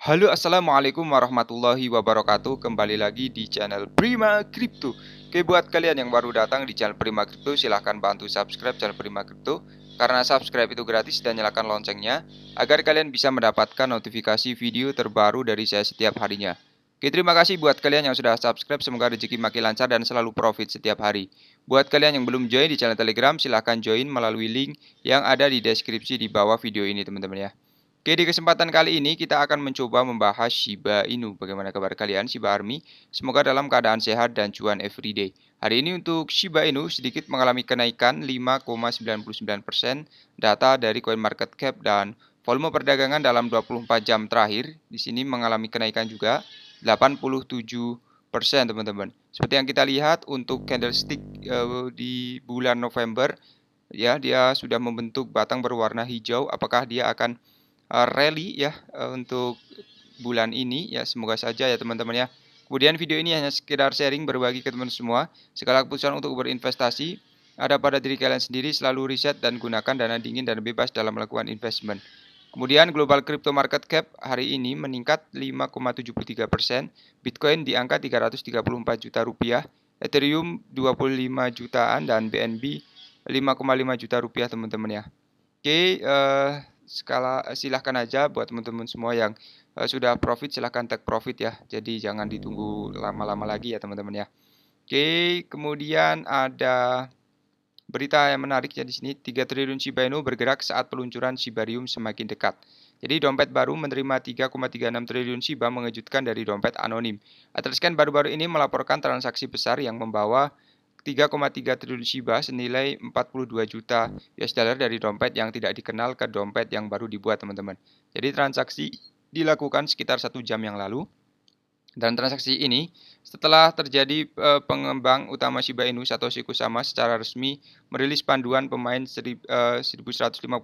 Halo, assalamualaikum warahmatullahi wabarakatuh. Kembali lagi di channel Prima Crypto. Oke, buat kalian yang baru datang di channel Prima Crypto, silahkan bantu subscribe channel Prima Crypto karena subscribe itu gratis, dan nyalakan loncengnya agar kalian bisa mendapatkan notifikasi video terbaru dari saya setiap harinya. Oke, terima kasih buat kalian yang sudah subscribe. Semoga rezeki makin lancar dan selalu profit setiap hari. Buat kalian yang belum join di channel Telegram, silahkan join melalui link yang ada di deskripsi di bawah video ini, teman-teman ya. Oke, di kesempatan kali ini kita akan mencoba membahas Shiba Inu. Bagaimana kabar kalian, Shiba Army? Semoga dalam keadaan sehat dan cuan everyday. Hari ini untuk Shiba Inu sedikit mengalami kenaikan 5,99% data dari CoinMarketCap, dan volume perdagangan dalam 24 jam terakhir di sini mengalami kenaikan juga 87%, teman-teman. Seperti yang kita lihat untuk candlestick di bulan November, ya, dia sudah membentuk batang berwarna hijau. Apakah dia akan rally ya untuk bulan ini ya, semoga saja ya teman-teman ya. Kemudian video ini hanya sekedar sharing, berbagi ke teman semua. Segala keputusan untuk berinvestasi ada pada diri kalian sendiri. Selalu riset dan gunakan dana dingin dan bebas dalam melakukan investment. Kemudian global crypto market cap hari ini meningkat 5,73%, Bitcoin di angka 334 juta rupiah, Ethereum 25 jutaan, dan BNB 5,5 juta rupiah, teman-teman ya. Oke, silahkan aja buat teman-teman semua yang sudah profit, silahkan take profit ya. Jadi jangan ditunggu lama-lama lagi ya teman-teman ya. Oke, kemudian ada berita yang menarik ya di sini. 3 triliun Shiba Inu bergerak saat peluncuran Shibarium semakin dekat. Jadi dompet baru menerima 3,36 triliun Shiba mengejutkan dari dompet anonim. Etherscan baru-baru ini melaporkan transaksi besar yang membawa 3,3 triliun Shiba senilai 42 juta US dollar dari dompet yang tidak dikenal ke dompet yang baru dibuat, teman-teman. Jadi transaksi dilakukan sekitar 1 jam yang lalu. Dan transaksi ini setelah terjadi pengembang utama Shiba Inu Satoshi Kusama secara resmi merilis panduan pemain 1150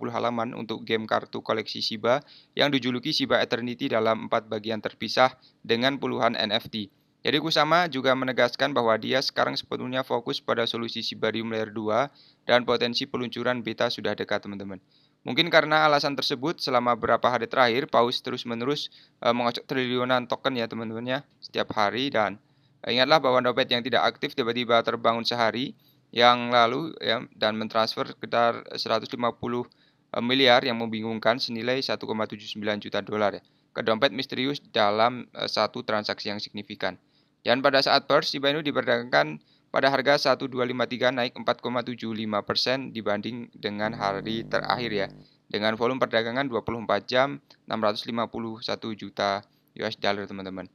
halaman untuk game kartu koleksi Shiba yang dijuluki Shiba Eternity dalam 4 bagian terpisah dengan puluhan NFT. Jadi Kusama juga menegaskan bahwa dia sekarang sepenuhnya fokus pada solusi Shibarium Layer 2 dan potensi peluncuran beta sudah dekat, teman-teman. Mungkin karena alasan tersebut, selama beberapa hari terakhir, Paus terus-menerus mengocok triliunan token ya teman-teman ya, setiap hari. Dan ingatlah bahwa dompet yang tidak aktif tiba-tiba terbangun sehari yang lalu ya, dan mentransfer sekitar 150 miliar yang membingungkan senilai 1,79 juta dolar ya, ke dompet misterius dalam satu transaksi yang signifikan. Dan pada saat burst, Shiba Inu diperdagangkan pada harga 1253, naik 4,75% dibanding dengan hari terakhir ya. Dengan volume perdagangan 24 jam 651 juta US dollar, teman-teman.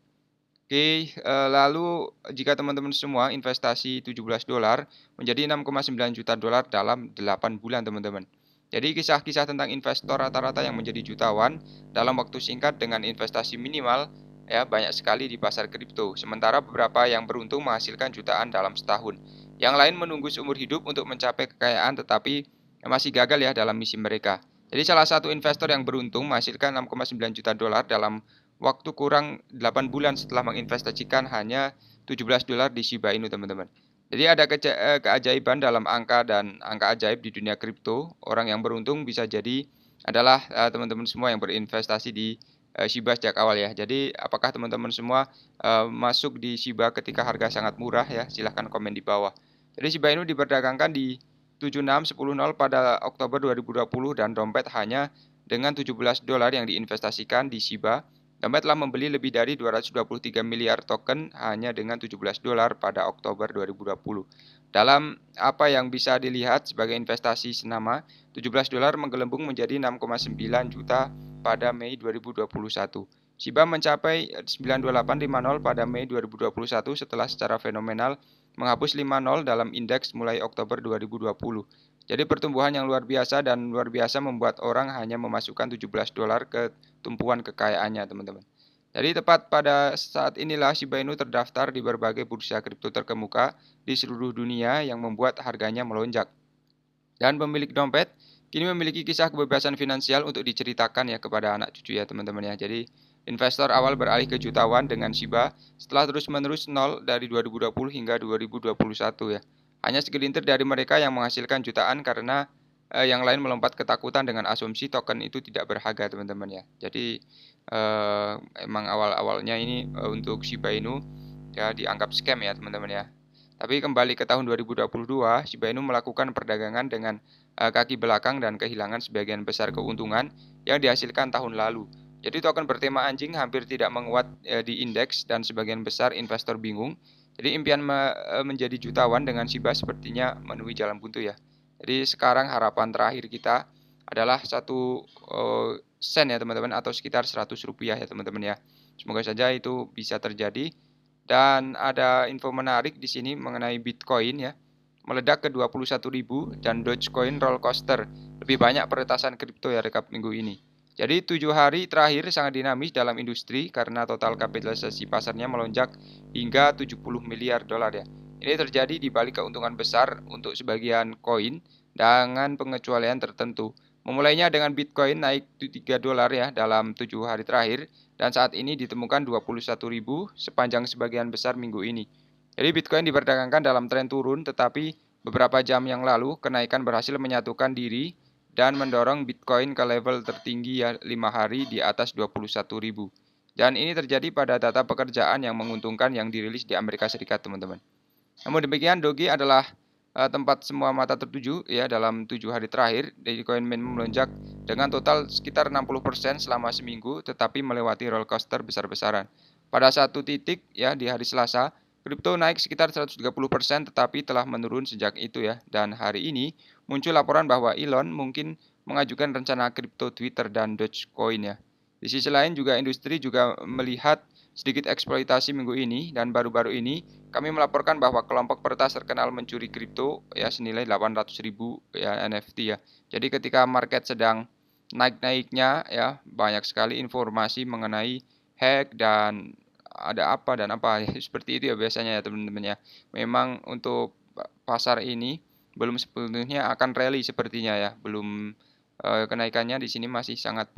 Oke, lalu jika teman-teman semua investasi 17 dolar menjadi 6,9 juta dolar dalam 8 bulan, teman-teman. Jadi kisah-kisah tentang investor rata-rata yang menjadi jutawan dalam waktu singkat dengan investasi minimal ya banyak sekali di pasar kripto. Sementara beberapa yang beruntung menghasilkan jutaan dalam setahun. Yang lain menunggu seumur hidup untuk mencapai kekayaan tetapi masih gagal ya dalam misi mereka. Jadi salah satu investor yang beruntung menghasilkan 6,9 juta dolar dalam waktu kurang 8 bulan setelah menginvestasikan hanya 17 dolar di Shiba Inu, teman-teman. Jadi ada keajaiban dalam angka dan angka ajaib di dunia kripto. Orang yang beruntung bisa jadi adalah teman-teman semua yang berinvestasi di Shiba sejak awal ya. Jadi apakah teman-teman semua masuk di Shiba ketika harga sangat murah ya? Silahkan komen di bawah. Jadi Shiba Inu diperdagangkan di 7610 pada Oktober 2020 dan dompet hanya dengan 17 dolar yang diinvestasikan di Shiba. Dompet telah membeli lebih dari 223 miliar token hanya dengan 17 dolar pada Oktober 2020. Dalam apa yang bisa dilihat sebagai investasi senama, 17 dolar menggelembung menjadi 6,9 juta pada Mei 2021. Shiba mencapai 92850 pada Mei 2021 setelah secara fenomenal menghapus 50 dalam indeks mulai Oktober 2020. Jadi pertumbuhan yang luar biasa dan luar biasa membuat orang hanya memasukkan 17 dolar ke tumpuan kekayaannya, teman-teman. Jadi tepat pada saat inilah Shiba Inu terdaftar di berbagai bursa kripto terkemuka di seluruh dunia yang membuat harganya melonjak. Dan pemilik dompet kini memiliki kisah kebebasan finansial untuk diceritakan ya kepada anak cucu ya, teman-teman ya. Jadi investor awal beralih ke jutawan dengan Shiba setelah terus-menerus nol dari 2020 hingga 2021 ya. Hanya segelintir dari mereka yang menghasilkan jutaan karena yang lain melompat ketakutan dengan asumsi token itu tidak berharga, teman-teman ya. Jadi emang awal-awalnya ini, untuk Shiba Inu ya dianggap scam ya teman-teman ya. Tapi kembali ke tahun 2022, Shiba Inu melakukan perdagangan dengan kaki belakang dan kehilangan sebagian besar keuntungan yang dihasilkan tahun lalu. Jadi token bertema anjing hampir tidak menguat di indeks dan sebagian besar investor bingung. Jadi impian menjadi jutawan dengan Shiba sepertinya menemui jalan buntu ya. Jadi sekarang harapan terakhir kita adalah 1 sen ya teman-teman, atau sekitar Rp100 ya teman-teman ya. Semoga saja itu bisa terjadi. Dan ada info menarik di sini mengenai Bitcoin ya. Meledak ke 21.000 dan Dogecoin roller coaster. Lebih banyak peretasan kripto ya rekap minggu ini. Jadi 7 hari terakhir sangat dinamis dalam industri karena total kapitalisasi pasarnya melonjak hingga 70 miliar dolar ya. Ini terjadi di balik keuntungan besar untuk sebagian koin dengan pengecualian tertentu. Memulainya dengan Bitcoin naik 3 dolar ya dalam 7 hari terakhir dan saat ini ditemukan 21.000 sepanjang sebagian besar minggu ini. Jadi Bitcoin diperdagangkan dalam tren turun tetapi beberapa jam yang lalu kenaikan berhasil menyatukan diri dan mendorong Bitcoin ke level tertinggi ya 5 hari di atas 21.000. Dan ini terjadi pada data pekerjaan yang menguntungkan yang dirilis di Amerika Serikat, teman-teman. Namun demikian, Doge adalah tempat semua mata tertuju ya dalam 7 hari terakhir. Dogecoin melonjak dengan total sekitar 60% selama seminggu, tetapi melewati roller coaster besar-besaran. Pada satu titik ya di hari Selasa, kripto naik sekitar 130%, tetapi telah menurun sejak itu ya. Dan hari ini muncul laporan bahwa Elon mungkin mengajukan rencana kripto Twitter dan Dogecoin ya. Di sisi lain juga industri juga melihat sedikit eksploitasi minggu ini dan baru-baru ini kami melaporkan bahwa kelompok peretas terkenal mencuri kripto ya senilai 800.000 ya NFT ya. Jadi ketika market sedang naik-naiknya ya banyak sekali informasi mengenai hack dan ada apa dan apa ya, seperti itu ya biasanya ya teman-teman ya. Memang untuk pasar ini belum sepenuhnya akan rally sepertinya ya. Belum kenaikannya di sini masih sangat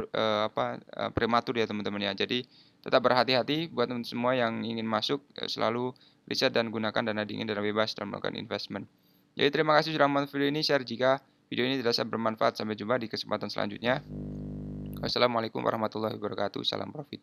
prematur ya teman-teman ya. Jadi tetap berhati-hati buat teman semua yang ingin masuk, selalu riset dan gunakan dana dingin dan bebas dalam melakukan investment. Jadi terima kasih sudah menonton video ini, share jika video ini dirasa bermanfaat. Sampai jumpa di kesempatan selanjutnya. Wassalamualaikum warahmatullahi wabarakatuh. Salam profit.